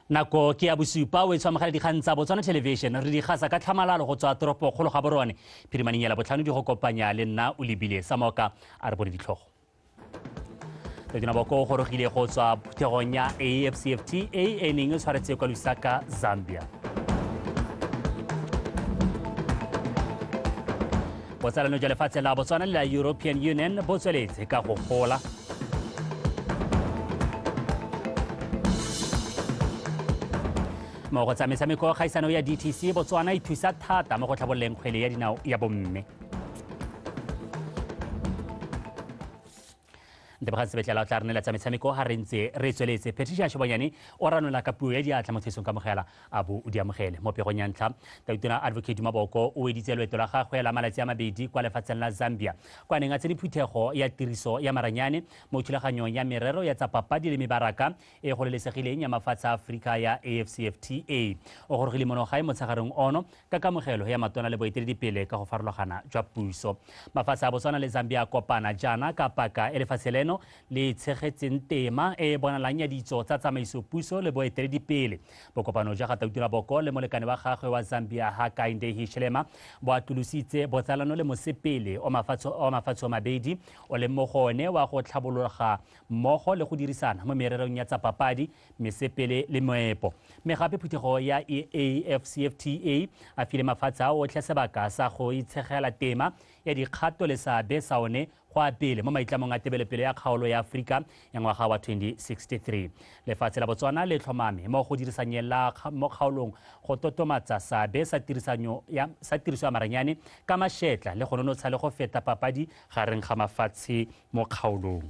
Nako ke ya bosupa o etshwamogela dikgang tsa Botswana Television re di gasa ka tlhamalalo go tswa toropo kgolo ga borone phirimaneng ya Labotlhano di go kopanya le nna o lebile Samoka a re bone ditlhogo Dinaboko go gorogile go tswa phuthegong ya AFCFTA e neng e tshwaretse kwa Lusaka, Zambia. Botsalano jwa lefatshe la Botswana le la European Union bo tsweletse ka go gola mo go tsa metshameko kgaisano ya DTC Botswana e thusa thata mo go tlhabololeng kgwele ya dinao ya bomme. Sebetlela o tla re nela tsa metshameko ga re ntse re tsweletse Patricia Shobanyane o ranola ka puo ya diatla mo thesong ka mogela a bo o di amogele mo pegong ya ntlha Tautona Advocate Maboko o editse loeto la gagwe la malatsi a mabedi kwa lefatsheng la Zambia kwa neng a tsene phuthego ya tiriso ya maranyane mo thulaganyong ya merero ya tsa papadi le mebaraka e gololesegileng ya mafatshe a Afrika ya AFCFTA o gorogile monogae mo tshagareng ono ka kamogelo ya matona le boeteledipele ka go farologana jwa puso mafatshe a Botswana le Zambia kopana jana ka paka e lefatshe leno le tshegetseng tema e bonalang ya ditso tsa tsamaiso puso le boeteledipele bokopano jwa ga Tautona Boko le molekane wa gagwe wa Zambia Hakainde Hichilema bo atolositse botsalano le mosepele o mafatshe mabedi o le mogone wa go tlhabologa mmogo le go dirisana mo mererong ya tsa papadi mesepele le moepo mme gape phuthego ya AFCFTA a file mafatshe a otlhe sebaka sa go itshegela tema ya dikgato le seabe sa one go apele mo maitlamong a tebelepele ya kgaolo ya Afrika ya ngwaga wa 2063 lefatshe la Botswana le tlhomame mo go dirisanyela mo kgaolong go totomatsa seabe sa tiriso ya maranyane ka mašetla le go nonotsha le go feta papadi gareng ga mafatshe mo kgaolong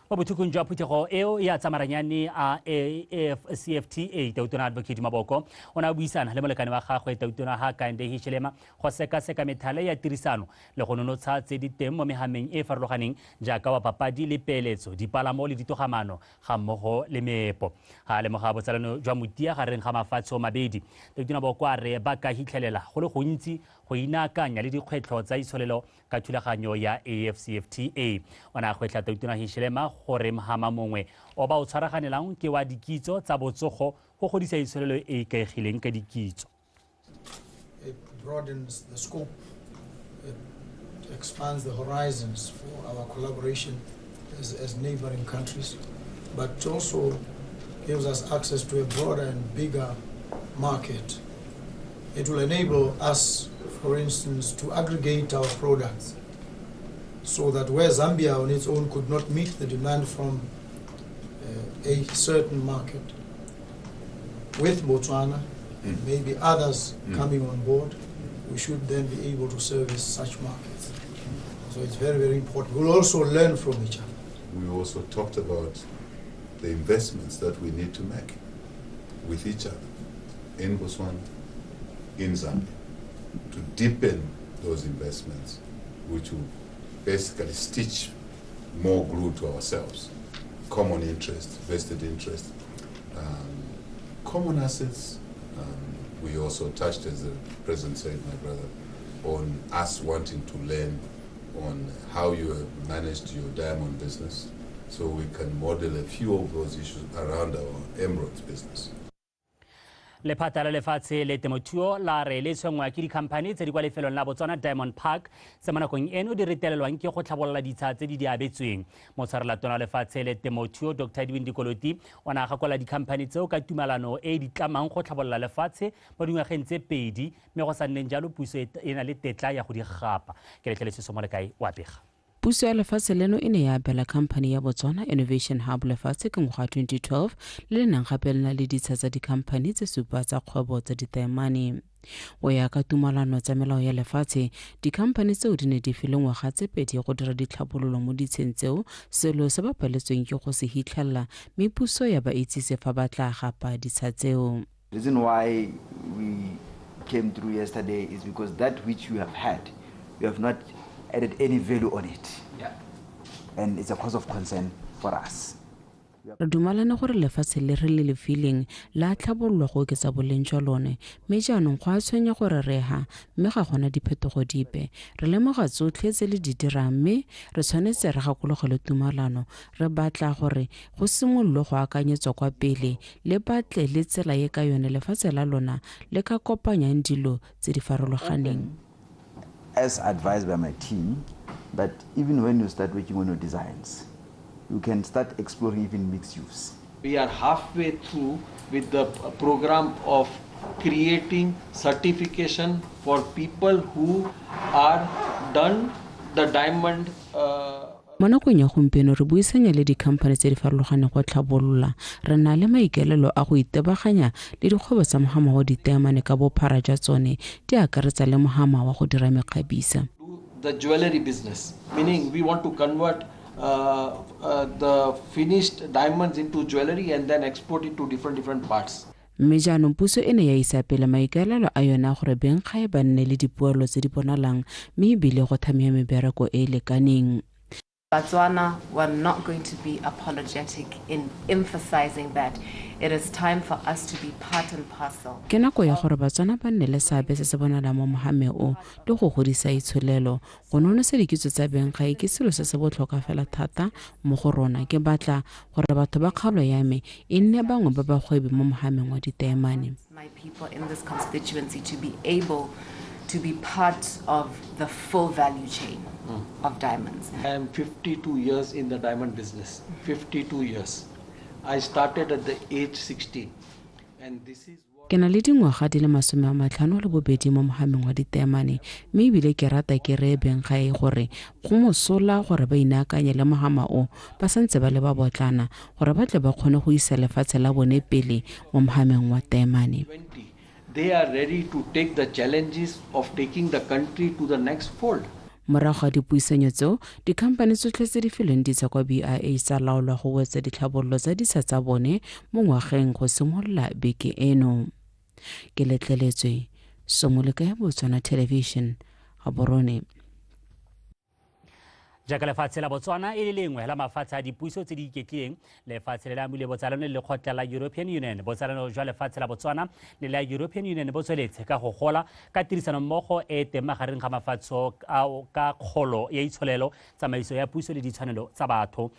mo bothukong jwa phuthego eo ya tsa maranyane a AFCFTA Tautona Advocate Maboko o ne a buisana le molekane wa gagwe Tautona Hakainde Hichilema go sekaseka methale ya tirisano le go nonotsha tse di teng mo mehameng e farologaneng jaaka wa papadi le peeletso dipalamo le ditogamano ga mmogo le meepo ga lemoga botsalano jwa motia gareng ga mafatshe mabedi Tautona Boko a re ba ka hitlhelela go le gontsi go inaakanya le dikgwetlho tsa itsholelo ka thulaganyo ya AFCFTA o ne a gwetlha Tautona Hichilema gore mohama mongwe o ba o tshwaraganelang ke wa dikitso tsa botsogo go godisa itsholelo e ikaegileng ka dikitso. It broadens the scope, it expands the horizons for our collaboration as neighboring countries, but also gives us access to a broader and bigger market. It will enable us, for instance, to aggregate our products so that where Zambia on its own could not meet the demand from a certain market, with Botswana, maybe others coming on board, we should then be able to service such markets. So it's very, very important. We'll also learn from each other. We also talked about the investments that we need to make with each other in Botswana, in Zambia, to deepen those investments, which will basically stitch more glue to ourselves. Common interest, vested interest, common assets. We also touched, as the President said, my brother, on us wanting to learn on how you have managed your diamond business, so we can model a few of those issues around our emeralds business. Lephata la lefatshe le temothuo la re le tshwengwa ke dikhamphane tse di kwa lefelong la Botswana Diamond Park tse mo nakong eno di retelelwang ke go tlhabolola ditsha tse di abetsweng motshwarelatona lefatshe le temothuo Dr. Edwin Dikoloti o ne a gakola dikhamphane tseo ka tumalano e di tlamang go tlhabolola lefatshe mo dingwageng tse pedi mme go sa nneng jalo puso e na le tetla ya go di gapa ke letleletse somolekae wa pega puso ya lefatshe leno e ne ya abela company ya Botswana Innovation Hub lefatshe ka ngwaga 2012 le le nang gape le na le ditsha tsa dikhamphane tse supa tsa kgwebo tsa ditaemane o ya ka tumalano tsa melao ya lefatshe dikhamphane tseo di ne di file ngwaga tse pedi go dira ditlhabololo mo ditsheng tseo selo se ba paletsweng ke go se hitlhelela mme puso ya ba itsise fa ba tla gapa ditsha tseo. The reason why we came through yesterday is because that which you have had, you have not added any value on it. Yeah. And it's a cause of concern for us. re dumalana gore lefatshe le re le lefileng la tlhabololwa go oketsa boleng jwa lone mme jaanong go a tshwenya gore re ha mme ga gona diphetogo dipe re lemoga tsotlhe tse le di dirang mme re tshwanetse re gakologele tumalano re batla gore go simololwe go akanyetswa kwa pele le batle le tsela ye ka yone lefatshe la lona le ka kopanyang dilo tse di farologaneng. As advised by my team, that even when you start working on your designs, you can start exploring even mixed use. We are halfway through with the program of creating certification for people who are done the diamond. Mo nakong ya gompieno re buisanya le dikhamphane tse di farologaneng go tlhabolola re na le maikaelelo a go itebaganya le dikgwebo tsa mogama wa diteamane ka bophara jwa tsone di akaretsa le mogama wa go dira mekgabisa. The jewelry business, meaning we want to convert the finished diamonds into jewelry and then export it to different parts. Mme jaanong puso e ne ya isa pele maikaelelo a yona gore bengkgae ba nne le dipuelo tse di bonalang mme ebile go thamia mebereko e e lekaneng. Botswana were not going to be apologetic in emphasizing that it is time for us to be part and parcel. Ke nako ya gore Batswana ba nne le seabe se se bonala mo mogameng o le go godisa itsholelo go nonosa dikitso tsa bengkgae ke selo se se botlhokwa fela thata mo go rona ke batla gore batho ba kgaolo ya me e nne bangwe ba bagwebi mo mogameng wa diteamane. My people in this constituency to be able to be part of the full value chain of diamonds. I am 52 years in the diamond business, 52 years. I started at the age 16 and this is what... Ke na le dingwaga di le 52 mo mogameng wa diteamane mme ebile ke rata ke re bengkgae gore go mosola gore ba inaakanye le mogama o ba santse ba le ba botlana gore ba tle ba kgone go isa lefatshe la bone pele mo mogameng wa teamane. They are ready to take the challenges of taking the country to the next fold. Morago ga dipuisanyo tseo dikhamphane tsotlhe tse di fileng ditsa kwa BIA tsa laolwa go wetsa ditlhabololo tsa disa tsa bone mo ngwageng go simolola beke eno. Ke letleletswe Somoleka ya Botswana Television Gaborone. Jaaka lefatshe la Botswana e le lengwe la mafatshe a dipuiso tse di iketlileng lefatshe le la mole botsalano le kgotla la European Union botsalano jwa lefatshe la Botswana le la European Union bo tsweletse ka go gola ka tirisano mmogo e teng magareng ga mafatsho ka kgolo ya itsholelo tsamaiso ya puso le ditshwanelo tsa batho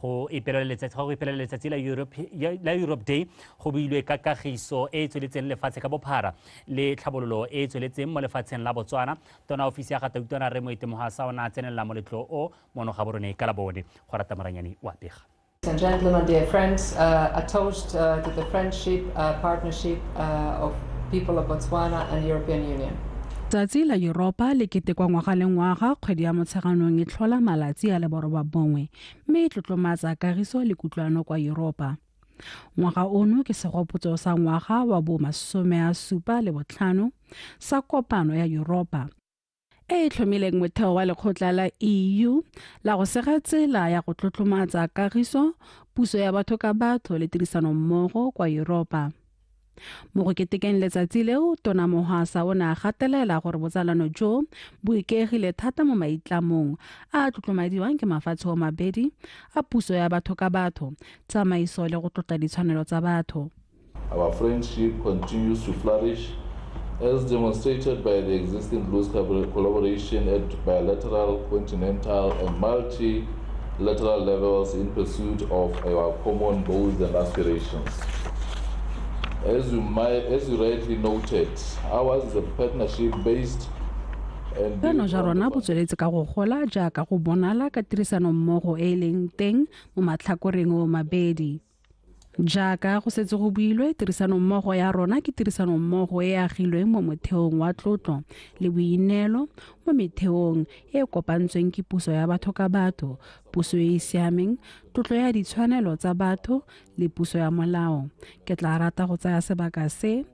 go ipelela letsatsi la Europe Day go builwe ka kagiso e tsweletseng lefatshe ka bophara le tlhabololo e tsweletseng mo lefatsheng la Botswana tona ofisi ya Gatautona re mo Itemohasa ona tsenela mo letlo o mono Gaborone ka labone go rata maranyane wa pega. Ladies and gentlemen, dear friends, a toast to the friendship, partnership of people of Botswana and European Union. Tsatsi la Europa le ketekwa ngwaga le ngwaga kgwedi ya motsheganong e tlhola malatsi a le boroba bongwe mme e tlotlomatsa kagiso le kutlwano kwa Europa. Ngwaga ono ke segopotso sa ngwaga wa bo 75 sa kopano ya Europa e tlhomileng motheo wa lekgotla la EU la go sega tsela ya go tlotlomatsa kagiso puso ya batho ka batho le tirisano mmogo kwa Europa. Mo go ketekeng letsatsi leo tona Mohasa o ne a gatelela gore botsalano jo bo ikegile thata mo maitlamong a tlotlomadiwang ke mafatshe o mabedi a puso ya batho ka batho tsamaiso le go tlotla ditshwanelo tsa batho. Our friendship continues to flourish as demonstrated by the existing close collaboration at bilateral, continental and multilateral levels in pursuit of our common goals and aspirations. As you rightly noted, ours is a partnership based Bano ja rona bo tsweletse ka go gola jaaka go bonala ka tirisano mmogo e leng teng mo matlhakoreng o mabedi. Jaaka go setse go builwe tirisano mmogo ya rona ke tirisano mmogo e agilweng mo motheong wa tlotlo le boinelo mo metheong e kopantsweng ke puso ya batho ka batho, puso e siameng, tlotlo ya ditshwanelo tsa batho le puso ya molao. Ke tla rata go tsaya sebaka se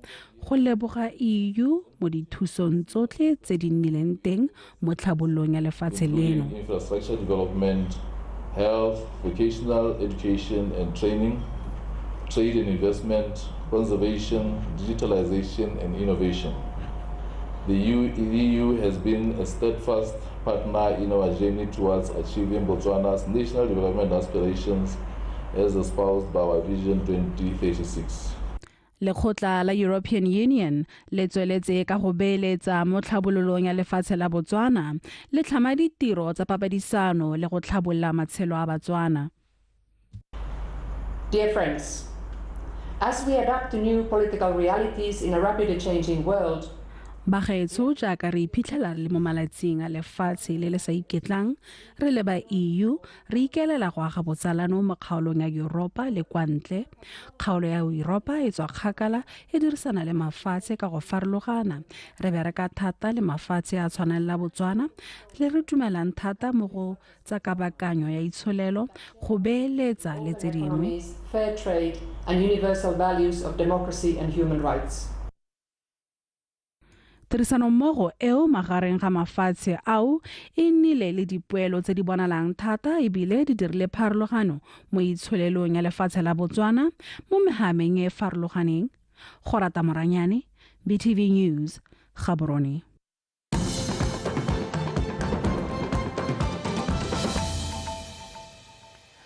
go leboga EU mo dithusong tsotlhe tse di nnileng teng mo tlhabololong ya lefatshe leno. Infrastructure development, health, vocational education and training, trade and investment, conservation, digitalization and innovation. The EU has been a steadfast partner in our journey towards achieving Botswana's national development aspirations as espoused by our Vision 2036. Lekgotla la European Union le tsweletse ka go beeletsa mo tlhabololong ya lefatshe la Botswana le tlhama ditiro tsa papadisano le go tlhabolla matshelo a Batswana. Dear friends, as we adapt to new political realities in a rapidly changing world, Bagaetsho jaaka re iphitlhela le mo malatsing a lefatshe le le sa iketlang re le ba EU re ikelela go aga botsalano mo kgaolong ya Europa le kwa ntle. Kgaolo ya Europa e tswa kgakala e dirisana le mafatshe ka go farologana. Re bereka thata le mafatshe a tshwanang la Botswana le re dumelang thata mo go tsa kabakanyo ya itsholelo go beeletsa le tse dingwe. fair trade and universal values of democracy and human rights. Tirisano mmogo eo magareng ga mafatshe ao e nnile le dipoelo tse di bonalang thata ebile di dirile pharologano mo itsholelong ya lefatshe la Botswana mo mehameng e farologaneng. Gorata Moranyane, BTV News, Gaborone.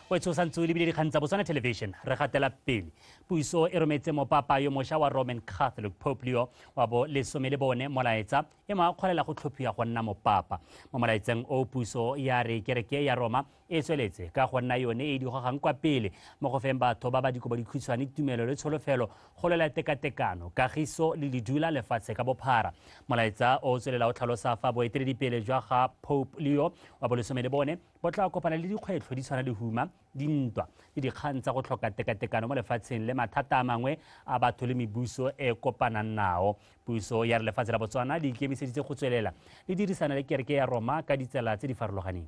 o tsosantse le bile dikgang tsa Botswana Television re gatela pele puiso e rometse mopapa yo mošwa wa Roman Catholic Pope Leo wa bo 14 molaetsa e mo akgolela go tlhophiwa go nna mopapa mo molaetseng o puiso ya re kereke ya Roma e tsweletse ka go nna yone e di gogang kwa pele mo go feng batho ba ba dikobo dikhutshwane tumelo le tsholofelo go lela tekatekano kagiso le didula lefatshe ka bophara molaetsa o tswelela o tlhalosa fa boeteledipele jwa ga Pope Leo wa bo 14 bo tla kopana le dikgwetlho di tshwana le huma dintwa le dikgang tsa go tlhoka tekatekano mo lefatsheng le mathata a mangwe a batho le mebuso e kopanang nao puiso ya re lefatshe la Botswana le ikemiseditse go tswelela le dirisana le kereke ya Roma ka ditsela tse di farologaneng.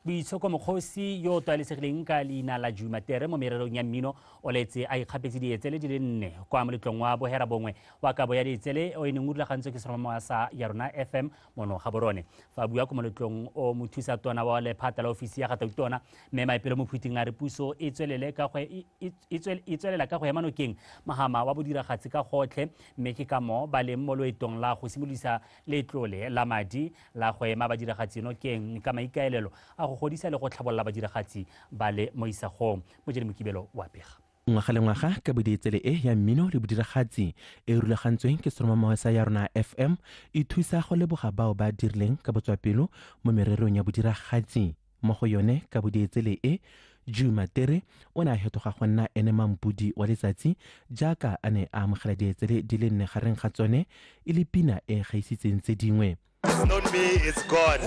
Boitshoko mokgosi yo o tlwaelesegileng ka leina la Jumatere mo mererong ya mmino o letse a ikgapetse dietsele di le 4 kwa moletlong wa bohera bongwe wa kabo ya dietsele o e neng o rulagantswe ke seromamowa sa ya rona FM mono Gaborone fa bua ko moletlong o mothusa tona wa lephata la ofisi ya Gatautona mme maipelo mo phuting a re puso e tswelela ka go emanokeng mahama wa bodiragatsi ka gotlhe mme ke ka mo ba leng mo loetong la go simolisa letlole la madi la go ema badiragatsi nokeng ka maikaelelo a go godisa le go tlhabolola badiragatsi ba le mo isagong mo jele mokibelo wa pega ngwaga le ngwaga ka bodietsele e ya mmino le bodiragatsi e rulagantsweng ke seromamowa sa ya rona FM e thusa go leboga bao ba dirileng ka botswapelo mo mererong ya bodiragatsi mo go yone ka bodietsele e Jumatere o ne a hetoga go nna ene mampudi wa letsatsi jaaka a ne a amogela dietsele di le 4 gareng ga tsone e le pina e gaisitseng tse dingwe. It's not me, it's God.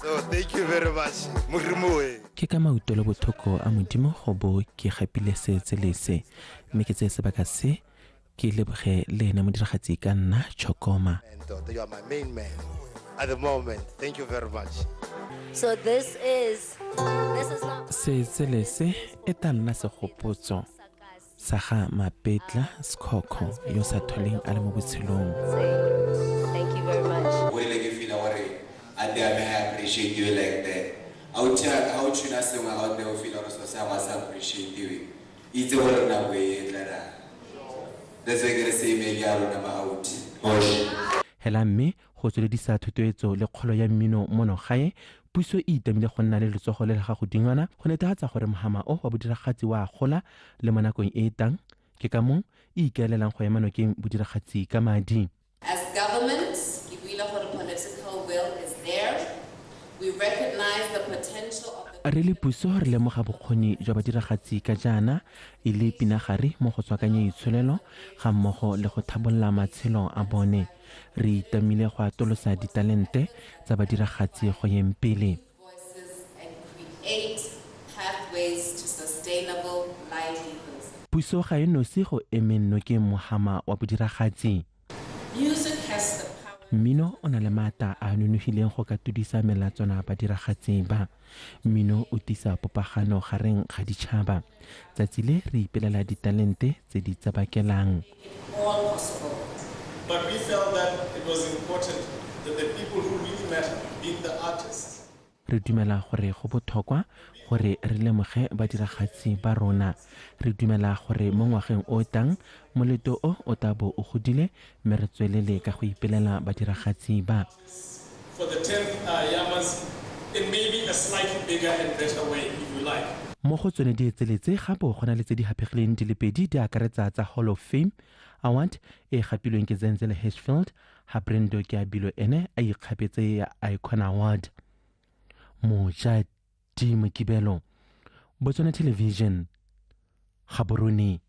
So thank you very much. Ke ka mautelo bothoko a modimo go bo ke gapile setselese mme ke tse sebaka se ke leboge le ene modiragatsi ka nna Chokoma. You are my main man at the moment. Thank you very much. So this is not setselese e tla nna segopotso sa ga Mapetla Skoko yo sa tholeng a le mo botshelong. Thank you very much. I appreciate you like that. How should I say out there feel also appreciate you? It's a whole other way. That's why I say maybe I don't know out. Hela mme go tsweledisa thutoetso le kgolo ya mmino mono gae puso e itemile go nna le letsogo le ga go dingwana go netefatsa gore mohama o wa bodiragatsi wa gola le mo nakong e tang ke ka mo e ikaelelang go ema nokeng bodiragatsi ka madi. As governments, if we look at the political will is there, we recognize the potential of the re le puso re lemoga bokgoni jwa badiragatsi ka jaana e le pinagare mo go tswakanya itsholelo ga mmogo le go thabolola matshelo a bone re itamile go atolosa ditalente tsa badiragatsi go yeng pele. Puso ga e nosi go emenno ke mohama wa bodiragatsi. Mmino o na le maata a nonofileng go ka tudisa melatswana badiragatsi ba. Mmino o tisa popagano gareng ga ditšhaba. Tsatsi le re ipelela ditalente tse di tsabakelang. But we felt that it was important that the people who really matter, being the artists. Re dumela gore go botlhokwa gore re lemoge badiragatsi ba rona. Re dumela gore mo ngwageng o tang moleto o tabo o godile mme re tswelele ka go ipelela badiragatsi ba. For the 10th Yamas in maybe a slightly bigger and better way, if you like. mo go tsone di etseletse gape go na le tse di hapegileng di le pedi di akaretsa tsa Hall of Fame Award e gapilweng ke Zenzele Hirschfeld ha Brendo ke abilo ene a ikgapetse ya Icon Award moja di Mokibelo Botswana Television Gaborone.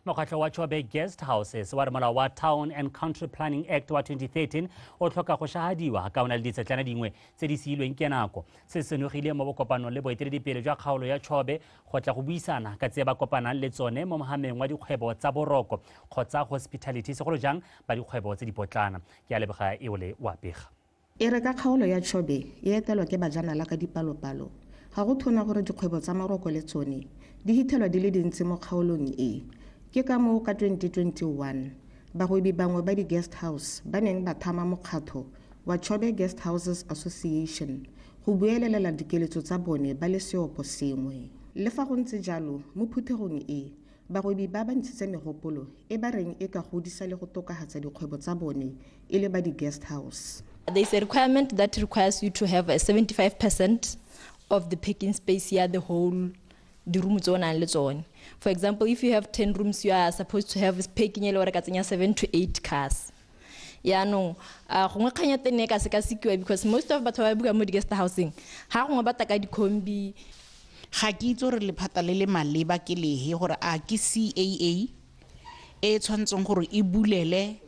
mokgatlo wa Chobe Guest Houses wa molao wa Town and Country Planning Act wa 2013 o tlhoka go shahadiwa ka ona le ditsetlana dingwe tse di siilweng ke nako se senogile mo bokopanong le boeteledipele jwa kgaolo ya Chobe go tla go buisana ka tse ba kopanang le tsone mo mohameng wa dikgwebo tsa boroko kgotsa hospitality segolo jang ba dikgwebo tse di potlana ke a leboga e ole wa pega e re ka kgaolo ya Chobe e etelwa ke bajanala ka dipalopalo ga go thona gore dikgwebo tsa maroko le tsone di hithelwa di le dintsi mo kgaolong e ke ka mo ka 2021 bagwebi bangwe ba di guest house ba neng ba thama mokgatho wa Chobe Guest Houses Association go buelelela dikeletso tsa bone ba le seopo sengwe le fa go ntse jalo mo phuthegong e bagwebi ba ba ntshitse megopolo e ba reng e ka godisa le go tokahatsa dikgwebo tsa bone e le ba di guest house. There is a requirement that requires you to have a 75% of the parking space here, the whole the room zone and zone. For example, if you have 10 rooms, you are supposed to have parking 7 to 8 cars. Yeah, no. Because most of the guest housing, how kombi ga ke itse re lephata le le maleba ke lehe gore a ke CAA e tshwantseng gore e bulele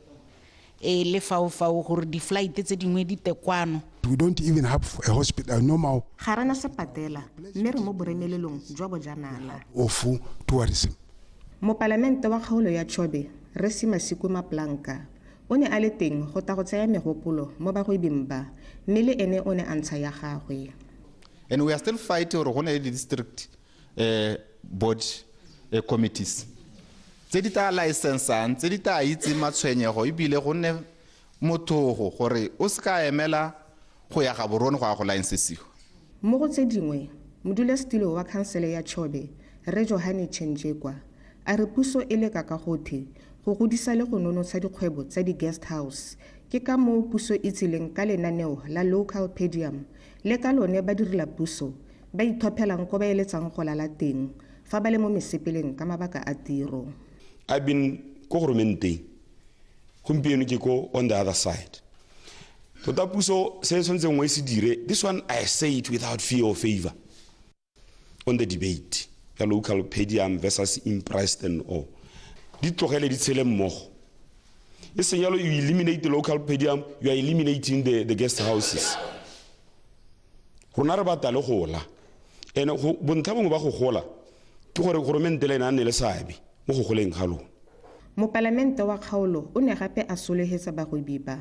le faufau gore di flight tse dingwe di tekwano. We don't even have a hospital normal. Garana se patela mme re mo boremelelong jwa bojanala. Ofu tourism. Mo parlamente wa kgaolo ya Chobe Resi Masiku Maplanka o ne a le teng go ta go tsaya megopolo mo bagwebing ba mme le ene o ne a ntsha ya gagwe. And we are still fighting or the district board committees. Tse di ta licensang, tse di ta itse matshwenyego ebile go ne motho gore o ska emela go ya ga borone go a go licensesiwa. Mo go tse dingwe modulasetilo wa khansele ya Chobe Re Johani Chenjekwa a re puso e le ka gothe go godisa le go nonotsha dikgwebo tsa di guest house ke ka mo puso e tsileng ka lenaneo la local podium le ka lone ba direla puso ba ithophelang go ba eletsang go lala teng fa ba le mo mesepeleng ka mabaka a tiro. I've been governmenting gompieno ke ko on the other side. Tota puso se tshwantseng wa se dire, this one I say it without fear or favor on the debate the local podium versus impressed and all di tlogele di tshele mmogo e senyalo you eliminate the local podium you are eliminating the guest houses. Rona re batla le gola ene bontlha bongwe ba go gola ke gore government le nane le sabe mo go goleng ga lona. Mo parlamente wa kgaolo o ne gape a solehetsa bagwebi ba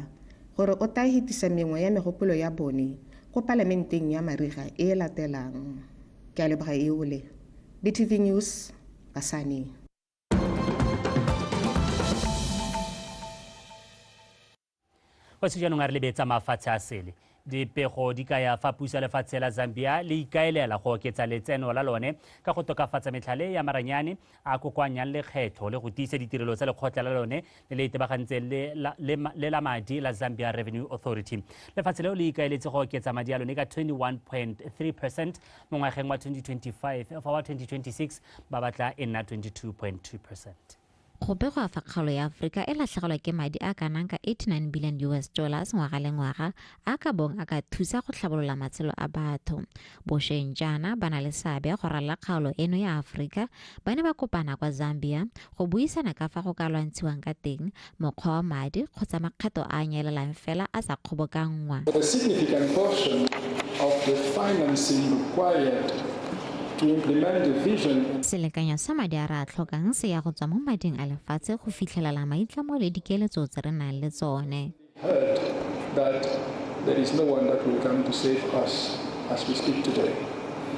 gore o ta hitisa mengwe ya megopolo ya bone go parlamenteng ya mariga e latelang. Ke a leboga e ole BTV News Kasane. go se jaanong a re lebetsa mafatshe a sele dipego di ka ya fa puso ya lefatshe la Zambia le ikaelela go oketsa letseno la lone ka go tokafatsa metlhale ya maranyane a kokoanyang lekgetho le go tiisa ditirelo tsa lekgotla la lone le le itebagantseng le la madi la Zambia Revenue Authority. Lefatshe leo le ikaeletse go oketsa madi a lone ka 21.3% mo ngwageng wa 2025 fa wa 2026 ba batla e nna 22.2%. Go begwa fa kgaolo ya Afrika e latlhegelwa ke madi a kanang ka $89 billion ngwaga le ngwaga a ka bong a ka thusa go tlhabolola matshelo a batho. Bošweng jaana ba na le seabe go ralala kgaolo eno ya Afrika ba ne ba kopana kwa Zambia go buisana ka fa go ka lwantshiwang ka teng mokgwa wa madi kgotsa makgetho a nyelelang fela a sa kgobokangwa. A significant portion of the financing required to implement the vision. Selekanyo sa madi a re a tlhokang se ya go tswa mo mading a lefatshe go fitlhelela maitlamo le dikeletso tse re nang le tsone. Heard that there is no one that will come to save us as we speak today.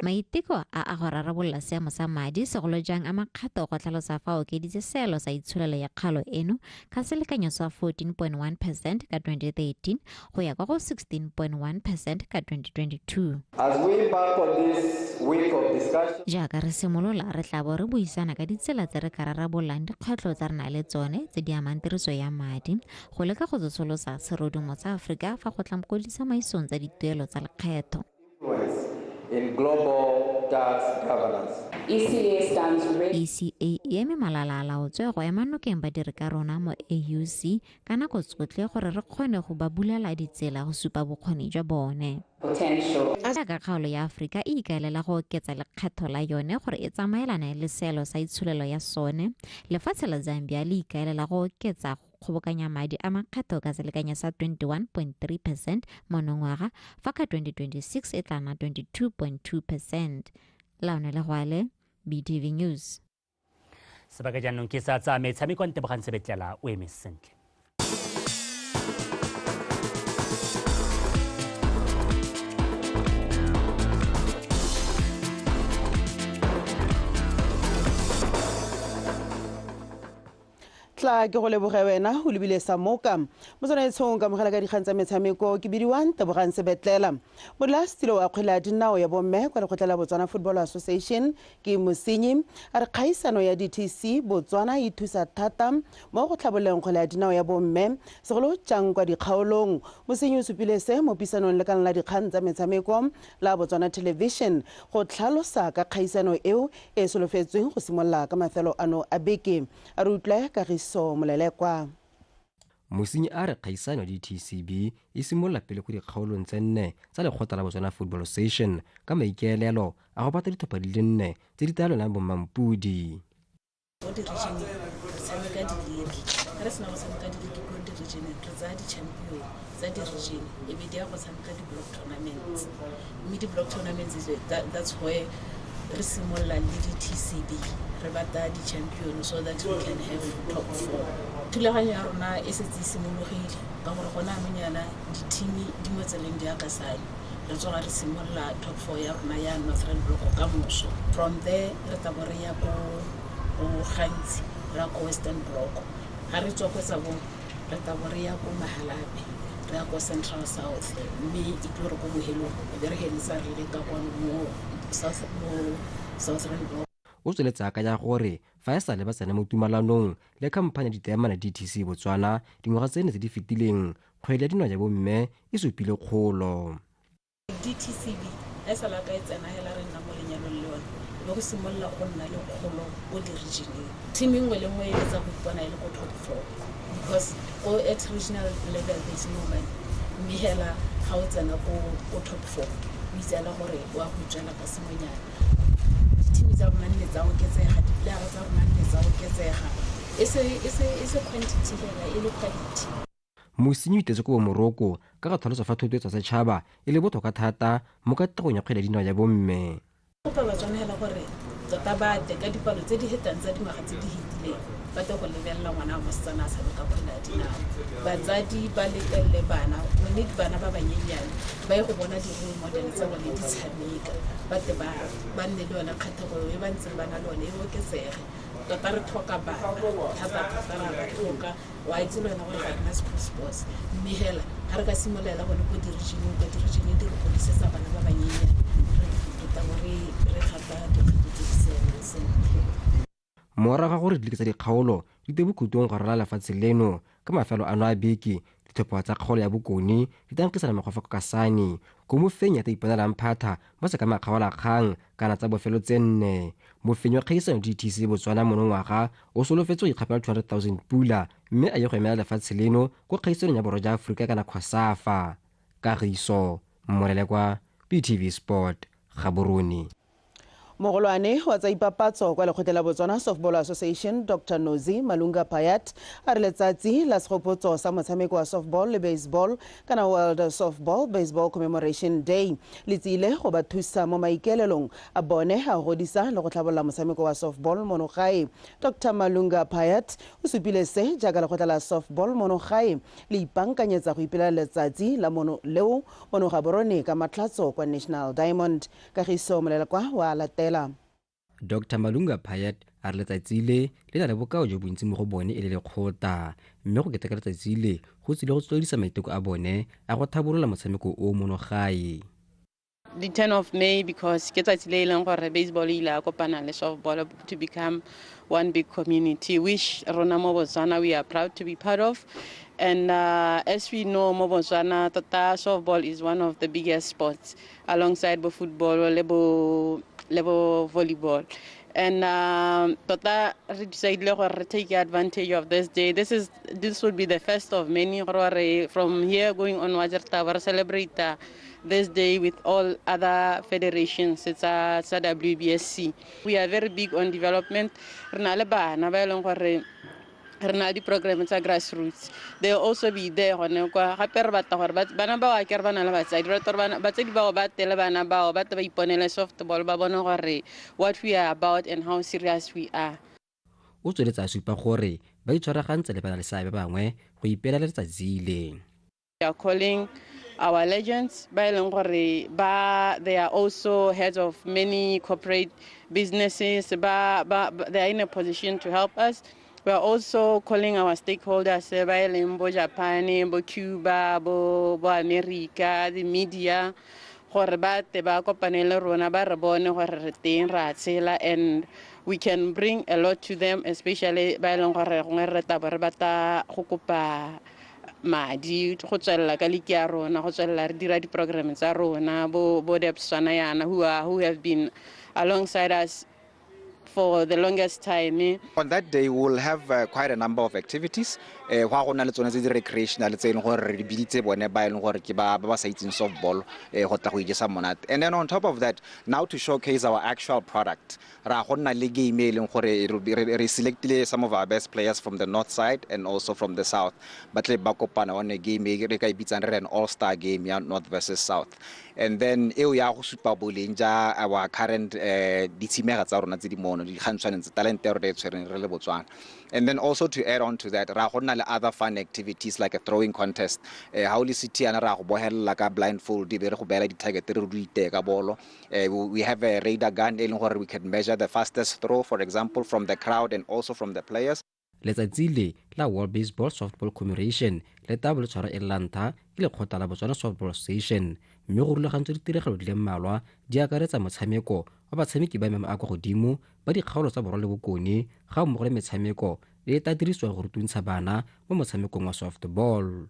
Maiteko a go rarabolola seemo sa madi segolo jang a makgato go tlhalosa fa okeditse seelo sa itsholelo ya kgalo eno ka selekanyo sa 14.1% ka 2013 go ya kwa go 16.1% ka 2022. As we embark on this week of discussion, jaaka re simolola re tla bo re buisana ka ditsela tse re ka rarabolang dikgwetlho tse re na le tsone tse di amang tiriso ya madi go leka go tsosolosa serodumo sa Aforika fa go tla mo kodisa maisong tsa dituelo tsa lekgetho. in global tax governance. ECA stands ready. ECA e eme malala-a-laotswe go ema nokeng badiri ka rona mo AUC ka nako tsotlhe gore re kgone go ba bulela ditsela go supa bokgoni jwa bone. Jaaka kgaolo ya Aforika e ikaelela go oketsa lekgetho la yone gore e tsamaelane le seelo sa itsholelo ya sone, lefatshe la Zambia le ikaelela go oketsa kgobokanya madi a makgetho ka selekanyo sa 21.3% monongwaga fa ka 2026 e tlana 22.2%. Laone Legwale, BTV News. Sebaka jaanong ke sa tsa metshameko Ntebogang Sebetlela o eme sentle. tla ke go leboge wena o lebile sa moka mo tsona etshong ka mogela ka dikgang tsa metshameko ke bidiwang Tebogang Sebetlela modulasetilo wa kgwele ya dinao ya bomme kwa lekgotla la Botswana Football Association ke Mosenyi a re kgaisano ya DTC Botswana e thusa thata mo go tlhaboleng kgwele ya dinao ya bomme segolo jang kwa dikgaolong. Mosenyi o supile se mo pisanong le kana la dikgang tsa metshameko la Botswana Television go tlhalosa ka kgaisano eo e solofetsweng go simolla ka mafelo ano a beke a re utlwe Kagiso Molelekwa. Mosenyi a re kgaisano DTCB e simolola pele go dikgaolong tse 4 tsa lekgotla la Botswana Football Association ka maikaelelo a go bata ditlhopha di le 4 tse di taelanang bomampudi. That's where re simolla le di-TCB re bata di-champion so that we can have top 4. Thulaganyo ya rona e setse e simologile ka gore gona menyana di-team di mo tseleng di akasane re tsoga re simolla top 4 ya rona ya Northern Block ka moso. From there re tabo re ya go gantsi ra ko Western Block ga re tswa go tsa bo re tabo re ya go Mahalape re ya go Central South mme e tlo re go bohelo be re helisa re le ka mo Southern Block. O tsweletsa ka ya gore fa e sa le ba tsena mo tumalanong le khamphane ya ditaemane DTC Botswana dingwaga tse ne tse di fetileng kgwele ya dinao ya bomme e supile kgolo. DTCB e sa la ka e tsena hela re nna mo lenyalong le yone le go simolla go nna le kgolo go di-regioneng. Team engwe le ngwe e tsa go ipona e le go top 4 because go at regional level there's no money. Mme hela ga o tsena go top 4 o itsela gore wa go tsena ka semonyana. Team tsa rona nne tsa oketsega di-player tsa rona nne tsa oketsega e se quantity hela e le quality. Mosenyi o itetse ko Moroko ka ga tlhaloso fa thuto tsa setšhaba e le botlhokwa thata mo kategong ya kgwele ya dinao ya bomme. Go pa ba tshwanela gore tota ba te ka dipalo tse di hetang tsa dingwaga tse di hetileng ba te go lebelela ngwana wa mosetsana a tshameka kgwele ya dinao. Batsadi ba letelle bana mme bana ba banyenyane ba ye go bona di-role model tsa bone di tshameka ba te ba nne le yone kgatlhego e ba ntseng ba na le yone e oketsege. Tota re tlhoka bana thata ra ba tlhoka wa itse le wena gore ga rena sports mme hela ga re ka simolela gone ko di-regioneng di re godisetsa bana ba banyenyane tota gore re gata dikgato tse di siameng sentle. Morago ga gore di tsa dikgaolo di te bokhutong go rala lefatshe leno ka mafelo ano a beke ditlhopha tsa kgaolo ya bokoni di tankisana mekgwa ka Kasani ko mofeng ya ta iponelang phata ba se ka makgaola kgang kana tsa bofelo tse 4. Mofeng wa kgaisano DTC Botswana monongwaga o solofetse go ikgapela 200,000 pula mme a ye go emela lefatshe leno ko kgaisanong ya borwa jwa Aforika kana Khosafa. Kagiso Molelekwa, BTV Sport, Gaborone. Mogolwane wa tsa ipapatso kwa lekgotla la Botswana Softball Association Dr. Nozi Malunga Payat a re letsatsi la segopotso sa motshameko wa softball le baseball kana World Softball Baseball Commemoration Day le tsile go ba thusa mo maikaelelong a bone a godisa le go tlhabolola motshameko wa softball mono gae. Dr. Malunga Payat o supile se jaaka lekgotla la softball mono gae le ipankanyetsa go ipela letsatsi la mono leo mono Gaborone ka matlhatso kwa National Diamond. Kagiso Molelekwa wa latela. Dr. Malunga Payat a re letsatsi le na le bokao jo bontsi mo go bone e le lekgotla mme go keteka letsatsi le go tsile go tswedisa maiteko a bone a go thabolola motshameko o mono gae. The 10th of May because ke tsatsi le leng gore baseball ile a kopana le softball to become one big community which rona mo Botswana we are proud to be part of, And as we know, mo Botswana, tota softball is one of the biggest sports alongside football or level volleyball. And tota re decided to take advantage of this day. This will be the first of many. From here going onwards, we celebrate this day with all other federations. It's a WBSC. We are very big on development. The program is a grassroots. They'll also be there on what we are about and how serious we are. O tsweletsa supa gore ba itshwaragantse le bana le seabe bangwe go ipela letsatsi le. We are calling our legends. They are also heads of many corporate businesses. They are in a position to help us. We are also calling our stakeholders, Japan, Cuba, America, the media, and we can bring a lot to them, especially madi go tswella ka liki ya rona go tswella re dira di programs tsa rona bo Debswana yana who have been alongside us for the longest time. On that day, we'll have quite a number of activities. Recreational, softball, and then on top of that, now to showcase our actual product, selected some of our best players from the north side and also from the south. But an all-star game, north versus south. And then our current and then also to add on to that, other fun activities like a throwing contest. City like a blindfold, we have a radar gun where we can measure the fastest throw, for example, from the crowd and also from the players. Letsatsi le la World Baseball Softball Commemoration le tabo le tshwara Atlanta ke lekgotla la Botswana Softball Station mme go rulagantswe ditiragalo di le mmalwa di akaretsa motshameko wa batshameki ba maemo a kwa godimo ba dikgaolo tsa borwa le bokone ga mmogo le metshameko le tla dirisiwa go rutuntsha bana mo motshamekong wa softball.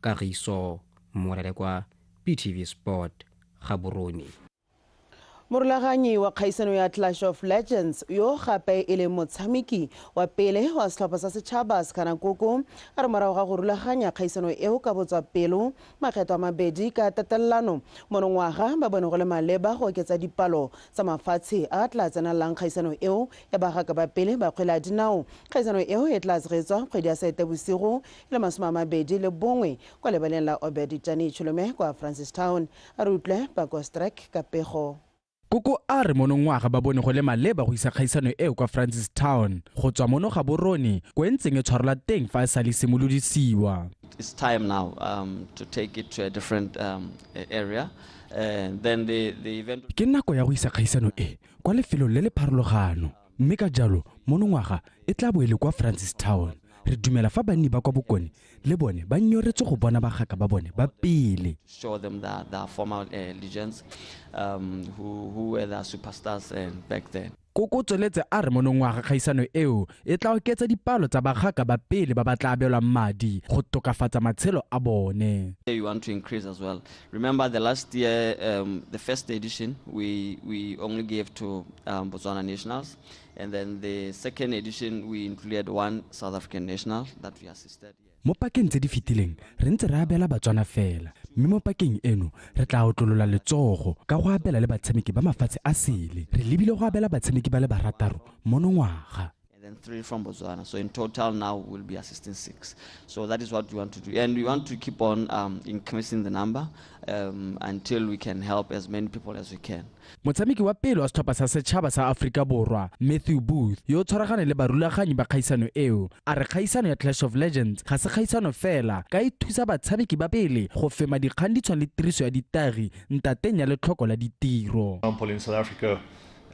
Kagiso Morele kwa PTV Sport Gaborone. Morulaganyi wa kgaisano ya Clash of Legends yo gape e le motshameki wa pele wa setlhopha sa setšhaba se Kanakoko a re morago ga go rulaganya kgaisano eo ka botswa pelo makgetho a mabedi ka tatelano monongwaga ba bone go le maleba go oketsa dipalo tsa mafatshe a tla tsenelang kgaisano eo ya bagaka ba pele ba kgwele ya dinao. Kgaisano eo e tla tshegetswa kgwedi ya Seetebosigo le 21 kwa lebaleng la Obed Tjani Tshilome kwa Francistown. A re utlwe Bakostrek ka pego. Koko a re monongwaga ba bone go le maleba go isa kgaisano eo kwa Francistown go tswa mono ga borone ko ntseng e tshwarela teng fa e sa le simolodisiwa. It's time now to take it to a different area. And then the event ke nako ya go isa kgaisano e kwa lefelo le le pharologano mme ka jalo monongwaga e tla bo e le kwa Francistown. Re dumela fa banni ba kwa bokone le bone ba nyoretse go bona bagaka ba bone ba pele. Show them that the former legends who were the superstars back then. Koko tsweletse a re monongwaga kgaisano eo e tla oketsa dipalo tsa bagaka ba pele ba ba tla abelwa madi go tokafatsa matshelo a bone. We want to increase as well. Remember the last year, the first edition, we only gave to Botswana nationals. And then the second edition, we included one South African national that we assisted. Mo pakeng tse di fitileng re ntse re abela Batswana fela mme mo pakeng eno re tla otlolola letsogo ka go abela le batshameki ba mafatshe a sele re lebile go abela batshameki ba le barataro monongwaga. And then 3 from Botswana. So in total now we'll be assisting 6. So that is what we want to do. And we want to keep on increasing the number until we can help as many people as we can. Motshameki wa pele wa setlhopha sa setšhaba sa Afrika Borwa Matthew Booth yo tshwaragane le barulaganyi ba kgaisano eo a re kgaisano ya Clash of Legends ga se kgaisano fela ka e thusa batshameki ba pele go fema dikgang di tshwana le tiriso ya ditagi ntateng ya letlhoko la ditiro. In South Africa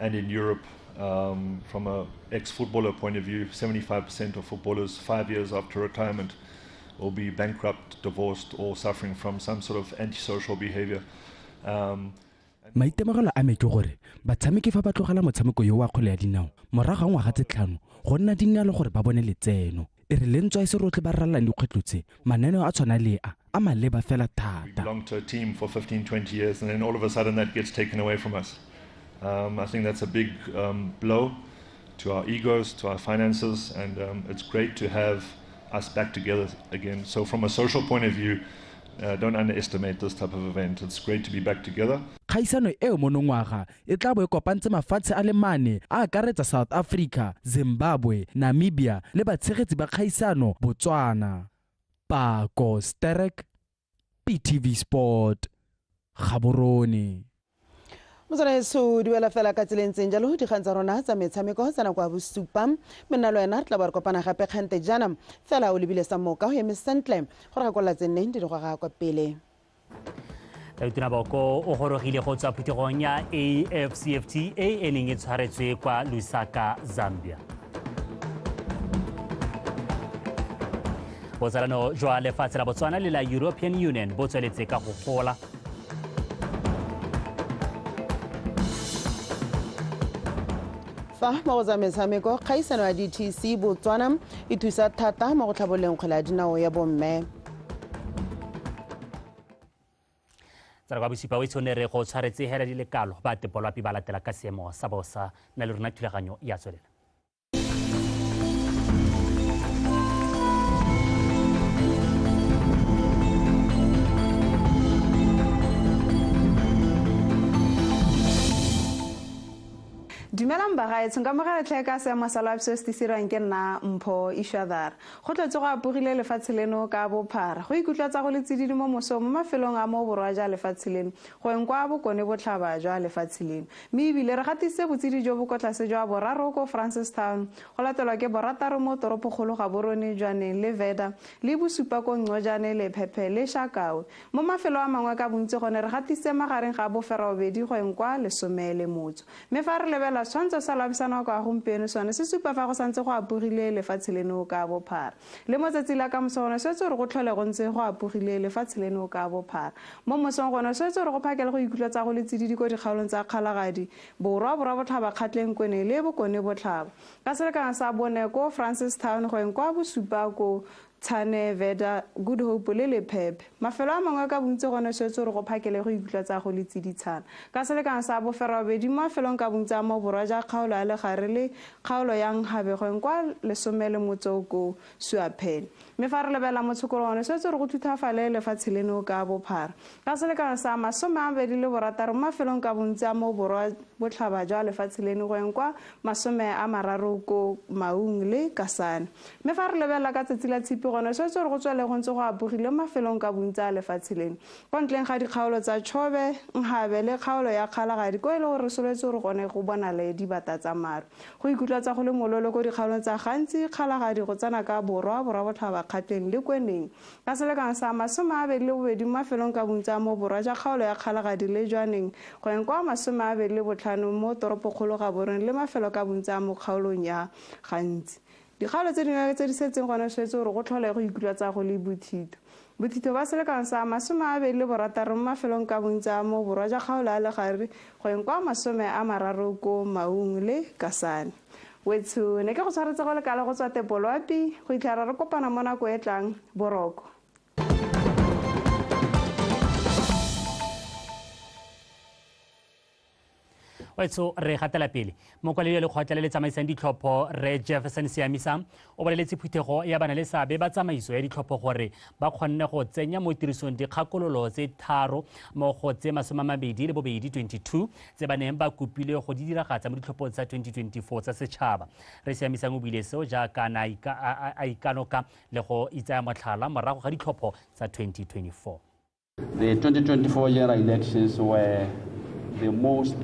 and in Europe, from an ex-footballer point of view, 75% of footballers 5 years after retirement will be bankrupt, divorced, or suffering from some sort of antisocial behavior. Maitemogelo a me ke gore batshameki fa ba tlogela motshameko yo wa kgwele ya dinao morago ga ngwaga tse 5 go nna di nna le gore ba bone letseno e re lentswa e se rotlhe ba ralalang dikgwetlo tse mananeo a tshwana le a maleba fela thata. We belong to a team for 15, 20 years, and then all of a sudden that gets taken away from us. I think that's a big blow to our egos, to our finances, and it's great to have us back together again. So from a social point of view, don't underestimate this type of event. It's great to be back together. Kgaisano eo monongwaga e tla bo e kopantse mafatshe a le mane a akaretsa South Africa, Zimbabwe, Namibia le batshegetsi ba kgaisano Botswana. Pako Sterek, PTV Sport, Gaborone. Motsanaetso duela fela ka tselentseng jalo dikgang tsa rona tsa metshameko tsa nako ya bosupa menalo wena re tla ba re kopana gape kgante jana fela o lebile sa moka go eme sentle gore ga kola tsenneng di go ga kwa pele. Tautuna Boko o gorogile go tswa phuthegong ya AFCFTA e neng e tshwaretswe kwa Lusaka, Zambia. Botsalano jwa lefatshe la Botswana le la European Union bo tsweletse ka go gola. Fa mo go tsa metshameko kgaisano ya DTC Botswana e thusa thata mo go tlhaboleng kgwele ya dinao ya bomme. Tsara kwa bosipa o itshonere go tshwaretse hela di lekalo ba tepolwapi ba latela ka seemo sa bosa na le rona thulaganyo ya tswelela. Dumelang bagaetsho nka mogela tlhe ka seemo sa lapso se tisirang ke nna Mpho Ishwadhar go tletse go apogile lefatshe leno ka bophara go ikutlwa tsa go le tsididi mo mosong mo mafelong a mo borwa ja lefatshe leno go eng kwa bokone botlhaba jwa lefatshe leno mme ebile re gatise botsidi jo bo kwa tlase jwa boraro ko Francistown go latelwa ke borataro mo toropokgolo Gaborone jwaneng le Veda le bosupa ko Ngojane le Phephe le Shakau mo mafelo a mangwe ka bontsi gone re gatise magareng ga boferobedi go eng kwa lesome le motso mme fa re lebela tshwantsho sa labisana kwa gompieno sone se supa fa go santse go apogile lefatshe leno ka bophara le mo tsatsi la ka mosone se tse re go tlhole go ntse go apogile lefatshe leno ka bophara mo mosong gone se tse re go phakela go ikutlwa tsa go le tsididi ko dikgaolong tsa kgalagadi borwa botlhaba kgatleng kwene le bokone botlhaba ka selekana sa bone ko Francistown go eng kwa bosupa ko Tshane Veda Good Hope le Lephephe mafelo a mangwe ka bontsi gone se tse re go phakele go ikutlwa tsa go le tsiditshana ka selekana sa boferobedi mafelong ka bontsi a mo borwa ja kgaolo ya legare le kgaolo ya Nkgabe go eng kwa lesome le motso ko Suaphene mme fa re lebela motshokologone se tse re go thuthafale lefatshe leno ka bophara ka selekana sa masome a mabedi le borataro mafelong ka bontsi a mo borwa botlhaba jwa lefatshe leno go eng kwa masome a mararo ko Maung le Kasane mme fa re lebela ka tsatsi la tshipi gone se tse re go tswele go ntse go apogile mafelong ka bontsi a lefatshe leno kwa ntleng ga dikgaolo tsa Chobe Nkgabe le kgaolo ya Kgalagadi ko e le gore soletse gore gone go bona le dibata tsa maru go ikutlwa tsa go le mololo ko dikgaolong tsa gantsi Kgalagadi go tsena ka borwa botlhaba kgatleng le kweneng ka selekana sa masome a mabedi le bobedi mafelong ka bontsi a mo borwa ja kgaolo ya Kgalagadi le jwaneng go eng kwa masome a mabedi le botlhano mo toropokgolo Gaborone le mafelo ka bontsi a mo kgaolong ya gantsi dikgaolo tse dingwe tse di setseng gone swetse gore go tlhole go ikutlwa tsa go le bothito ba selekana sa masome a mabedi le borataro mo mafelong ka bontsi a mo borwa ja kgaolo ya legare go eng kwa masome a mararo ko Maung le Kasane wetso ne ke go tshwaretse go lekala go tswa tepolwapi go itlhara re kopana mo nako e tlang boroko. Wetso re gatela pele mokwaledi le kgotla le le tsamaisang ditlhopho Re Jefferson Siamisa o boleletse phuthego ya bana le seabe ba tsamaiso ya ditlhopho gore ba kgonne go tsenya mo tirisong dikgakololo tse tharo mo go tse 2022 tse ba neng ba kopile go di diragatsa mo ditlhopho tsa 2024 tsa setšhaba Re Siamisa o buile seo jaaka a ikanoka le go itsaya motlhala morago ga ditlhopho tsa 2024. The 2024 general elections were the most